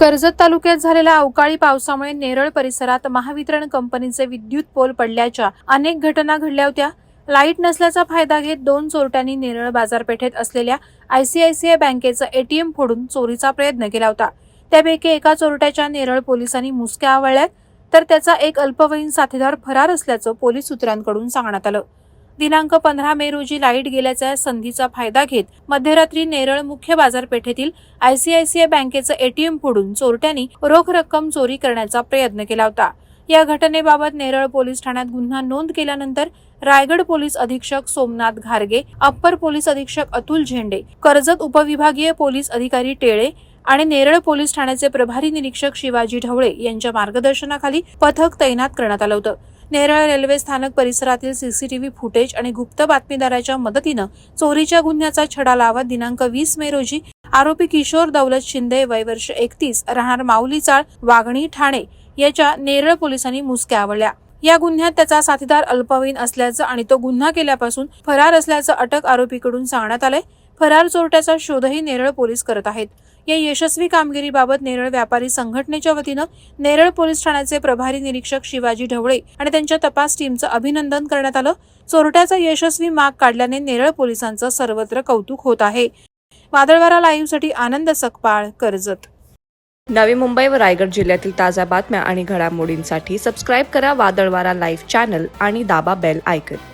कर्जत तालुक्यात झालेल्या अवकाळी पावसामुळे नेरळ परिसरात महावितरण कंपनीचे विद्युत पोल पडल्याच्या अनेक घटना घडल्या होत्या. लाईट नसल्याचा फायदा घेत 2 चोरट्यांनी नेरळ बाजारपेठेत असलेल्या आयसीआयसीआय बँकेचं एटीएम फोडून चोरीचा प्रयत्न केला होता. त्यापैकी एका चोरट्याच्या नेरळ पोलिसांनी मुसक्या आवळल्यात, तर त्याचा एक अल्पवयीन साथीदार फरार असल्याचं पोलीस सूत्रांकडून सांगण्यात आलं. दिनांक 15 मे रोजी लाईट गेल्याच्या संधीचा फायदा घेत मध्यरात्री नेरळ मुख्य बाजारपेठेतील आयसीआयसीआय बँकेचं एटीएम फोडून चोरट्यांनी रोख रक्कम चोरी करण्याचा प्रयत्न केला होता. या घटनेबाबत नेरळ पोलीस ठाण्यात गुन्हा नोंद केल्यानंतर रायगड पोलीस अधीक्षक सोमनाथ घारगे, अप्पर पोलीस अधीक्षक अतुल झेंडे, कर्जत उपविभागीय पोलीस अधिकारी टेळे आणि नेरळ पोलीस ठाण्याचे प्रभारी निरीक्षक शिवाजी ढवळे यांच्या मार्गदर्शनाखाली पथक तैनात करण्यात आलं होतं. नेरळ रेल्वे स्थानक परिसरातील सीसीटीव्ही फुटेज आणि गुप्त बातमीदाराच्या मदतीनं चोरीच्या गुन्ह्याचा छडा लावत दिनांक 20 मे रोजी आरोपी किशोर दौलत शिंदे, वय वर्ष 31, राहणार माऊली चाळ, वाघणी, ठाणे याच्या नेरळ पोलिसांनी मुसक्या आवळल्या. या गुन्ह्यात त्याचा साथीदार अल्पवयीन असल्याचं आणि तो गुन्हा केल्यापासून फरार असल्याचं अटक आरोपीकडून सांगण्यात आलंय. फरार चोरट्याचा शोधही नेरळ पोलीस करत आहेत. या यशस्वी कामगिरीबाबत नेरळ व्यापारी संघटनेच्या वतीनं नेरळ पोलीस ठाण्याचे प्रभारी निरीक्षक शिवाजी ढवळे आणि त्यांच्या तपास टीमचं अभिनंदन करण्यात आलं. चोरट्याचा यशस्वी माग काढल्याने नेरळ पोलिसांचं सर्वत्र कौतुक होत आहे. वादळवारा लाईव्हसाठी आनंद सकपाळ, कर्जत. नवी मुंबई व रायगड जिल्ह्यातील ताज्या बातम्या आणि घडामोडींसाठी सबस्क्राईब करा वादळवारा लाईव्ह चॅनल आणि दाबा बेल आयकॉन.